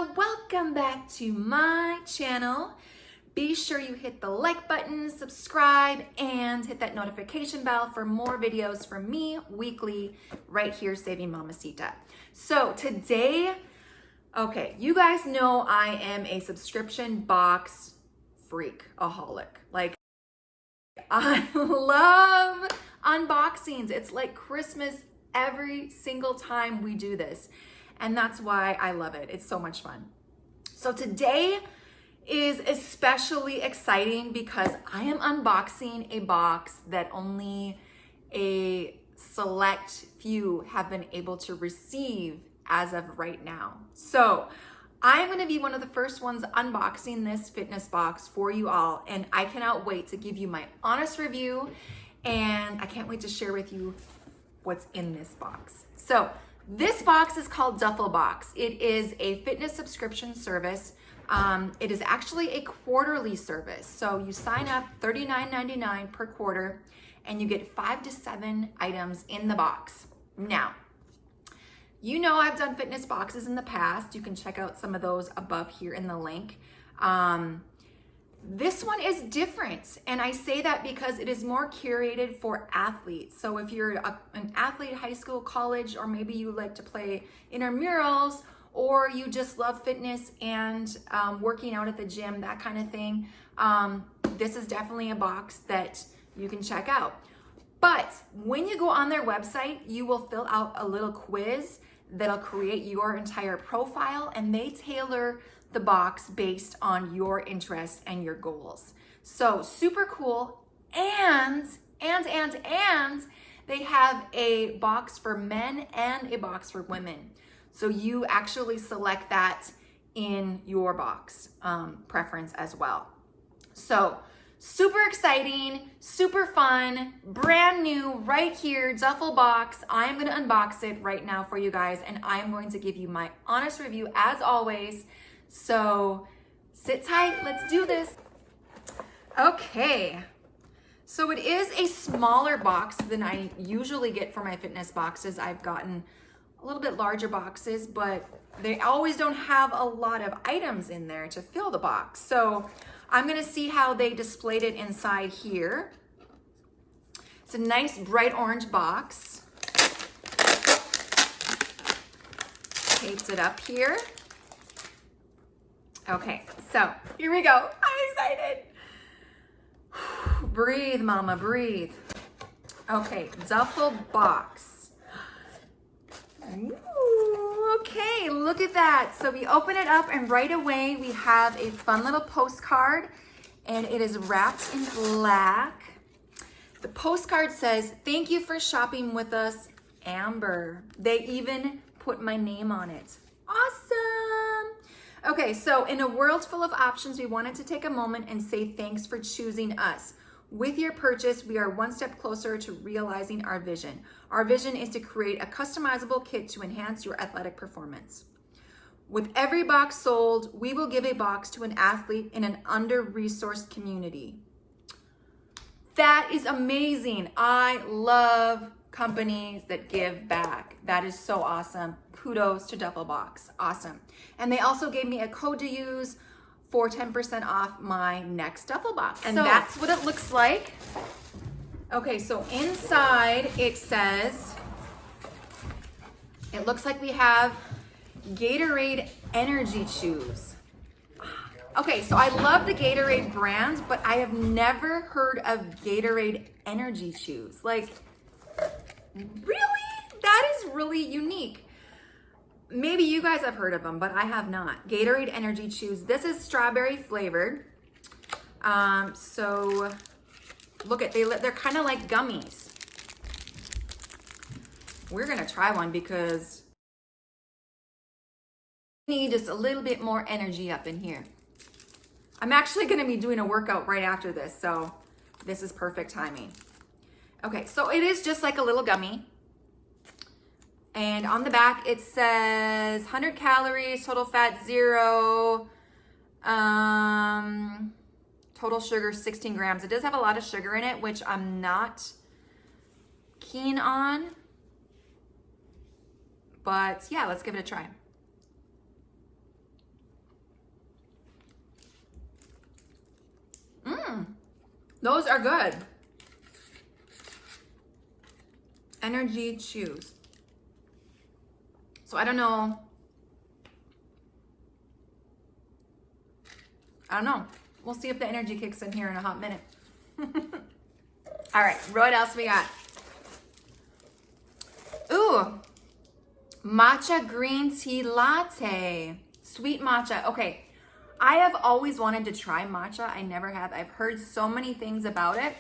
welcome back to my channel. Be sure you hit the like button, subscribe, and hit that notification bell for more videos from me weekly right here, Saving Mamasita. So today, okay, you guys know I am a subscription box freak-aholic. Like, I love unboxings. It's like Christmas every single time we do this. And that's why I love it. It's so much fun. So today is especially exciting because I am unboxing a box that only a select few have been able to receive as of right now. So I'm going to be one of the first ones unboxing this fitness box for you all. And I cannot wait to give you my honest review. And I can't wait to share with you what's in this box. So this box is called Dufflebox. It is a fitness subscription service. It is actually a quarterly service. So you sign up $39.99 per quarter and you get 5 to 7 items in the box. Now, you know I've done fitness boxes in the past. You can check out some of those above here in the link. This one is different, and I say that because it is more curated for athletes. So if you're an athlete, high school, college, or maybe you like to play intramurals, or you just love fitness and working out at the gym, that kind of thing, this is definitely a box that you can check out. But when you go on their website, you will fill out a little quiz that'll create your entire profile, and they tailor the box based on your interests and your goals. So super cool. And they have a box for men and a box for women. So you actually select that in your box preference as well. So super exciting, super fun, brand new right here, Dufflebox. I'm gonna unbox it right now for you guys, and I'm going to give you my honest review as always. So sit tight, let's do this. Okay, so it is a smaller box than I usually get for my fitness boxes. I've gotten a little bit larger boxes, but they always don't have a lot of items in there to fill the box. So I'm gonna see how they displayed it inside here. It's a nice bright orange box. Taped it up here. Okay, so here we go. I'm excited. Breathe, mama, breathe. Okay, Dufflebox. Ooh, okay, look at that. So we open it up and right away we have a fun little postcard, and it is wrapped in black. The postcard says, "Thank you for shopping with us, Amber." They even put my name on it. Awesome. Okay, so in a world full of options, we wanted to take a moment and say thanks for choosing us. With your purchase, we are one step closer to realizing our vision. Our vision is to create a customizable kit to enhance your athletic performance. With every box sold, we will give a box to an athlete in an under-resourced community. That is amazing. I love companies that give back. That is so awesome. Kudos to Dufflebox. Awesome. And they also gave me a code to use for 10% off my next Dufflebox. And so that's what it looks like. Okay, so inside it says, it looks like we have Gatorade Energy chews. Okay, so I love the Gatorade brand, but I have never heard of Gatorade Energy chews. Like, really? That is really unique. Maybe you guys have heard of them, but I have not. Gatorade Energy chews. This is strawberry flavored. So look at, they're kind of like gummies. We're gonna try one because we need just a little bit more energy up in here. I'm actually gonna be doing a workout right after this, so this is perfect timing. Okay, so it is just like a little gummy. And on the back, it says 100 calories, total fat 0, total sugar 16 grams. It does have a lot of sugar in it, which I'm not keen on. But yeah, let's give it a try. Those are good. Energy chews. So I don't know. We'll see if the energy kicks in here in a hot minute. All right, what else we got? Ooh, matcha green tea latte. Sweet matcha. Okay, I have always wanted to try matcha. I never have. I've heard so many things about it.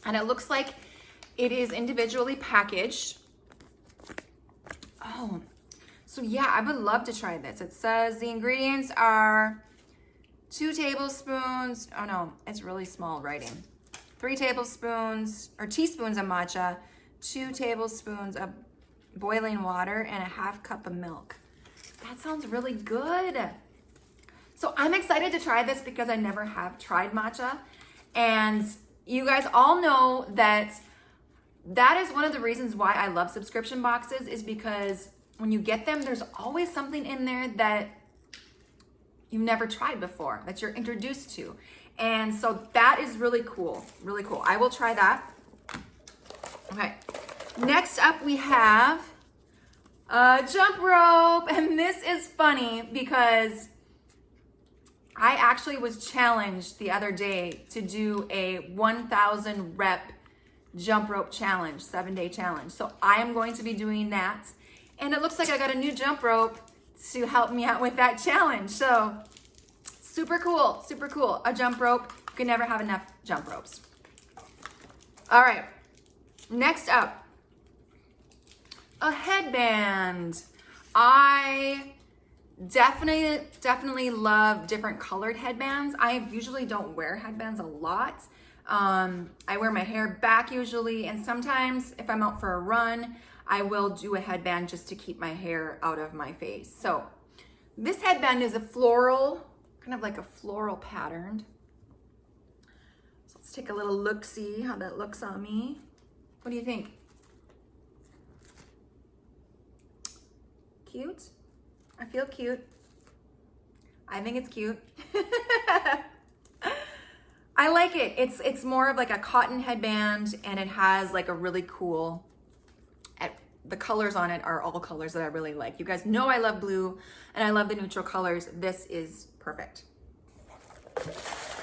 And it looks like it is individually packaged. Oh, so yeah, I would love to try this. It says the ingredients are 2 tablespoons. Oh no, it's really small writing. 3 tablespoons or teaspoons of matcha, 2 tablespoons of boiling water, and a 1/2 cup of milk. That sounds really good. So I'm excited to try this because I never have tried matcha. And you guys all know that that is one of the reasons why I love subscription boxes, is because when you get them, there's always something in there that you've never tried before, that you're introduced to. And so that is really cool, really cool. I will try that. Okay, next up we have a jump rope. And this is funny because I actually was challenged the other day to do a 1,000 rep jump rope challenge, 7-day challenge. So I am going to be doing that. And it looks like I got a new jump rope to help me out with that challenge. So super cool, super cool. A jump rope. You can never have enough jump ropes. All right, next up, a headband. I definitely love different colored headbands. I usually don't wear headbands a lot. I wear my hair back usually, and sometimes if I'm out for a run, I will do a headband just to keep my hair out of my face. So this headband is a floral, kind of like a floral pattern. So let's take a little look-see how that looks on me. What do you think? Cute? I feel cute. I think it's cute. I like it. It's more of like a cotton headband, and it has like a really cool, the colors on it are all colors that I really like. You guys know I love blue and I love the neutral colors. This is perfect.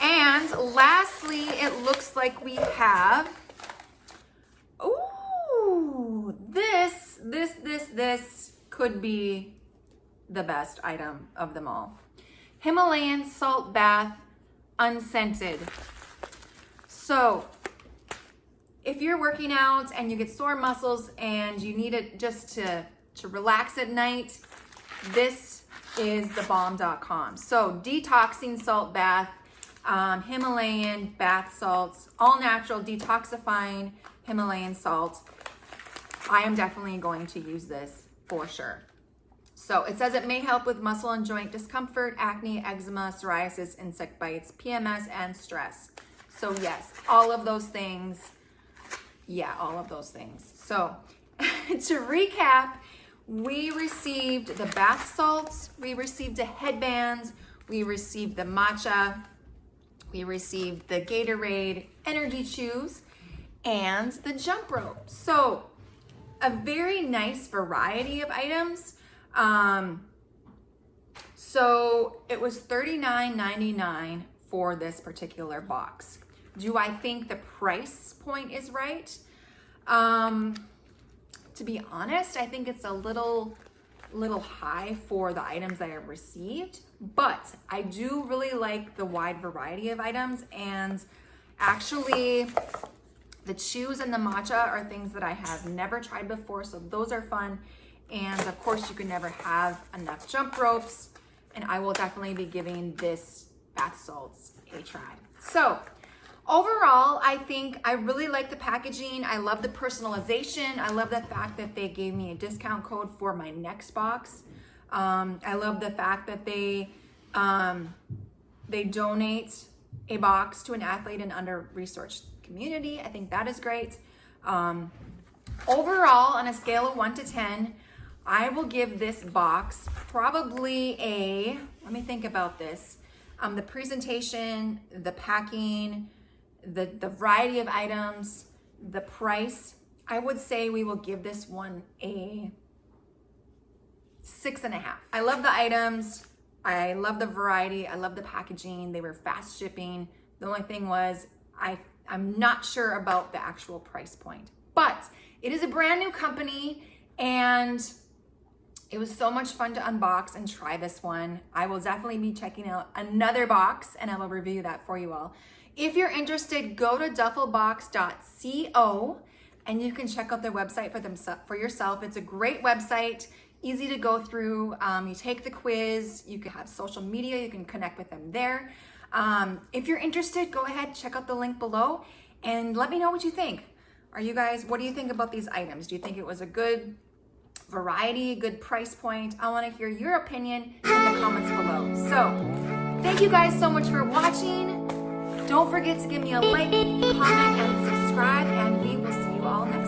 And lastly, it looks like we have, ooh, this could be the best item of them all. Himalayan Salt Bath Unscented. So if you're working out and you get sore muscles and you need it just to relax at night, this is the bomb.com. So detoxing salt bath, Himalayan bath salts, all natural detoxifying Himalayan salt. I am definitely going to use this for sure. So it says it may help with muscle and joint discomfort, acne, eczema, psoriasis, insect bites, PMS, and stress. So yes, all of those things. Yeah, all of those things. So to recap, we received the bath salts, we received a headband, we received the matcha, we received the Gatorade Energy chews, and the jump rope. So a very nice variety of items. So it was $39.99 for this particular box. Do I think the price point is right? To be honest, I think it's a little high for the items I have received, but I do really like the wide variety of items, and actually the chews and the matcha are things that I have never tried before, so those are fun. And of course, you can never have enough jump ropes, and I will definitely be giving this bath salts a try. So overall, I think I really like the packaging. I love the personalization. I love the fact that they gave me a discount code for my next box. I love the fact that they donate a box to an athlete in under-resourced community. I think that is great. Overall, on a scale of 1 to 10, I will give this box probably a, let me think about this. The presentation, the packing, the variety of items, the price, I would say we will give this one a 6.5. I love the items. I love the variety. I love the packaging. They were fast shipping. The only thing was I'm not sure about the actual price point, but it is a brand new company and it was so much fun to unbox and try this one. I will definitely be checking out another box and I will review that for you all. If you're interested, go to dufflebox.co and you can check out their website for yourself. It's a great website, easy to go through. You take the quiz, you can have social media, you can connect with them there. If you're interested, go ahead, check out the link below and let me know what you think. What do you think about these items? Do you think it was a good variety, good price point? I want to hear your opinion in the comments below. So thank you guys so much for watching. Don't forget to give me a like, comment, and subscribe, and we will see you all next time.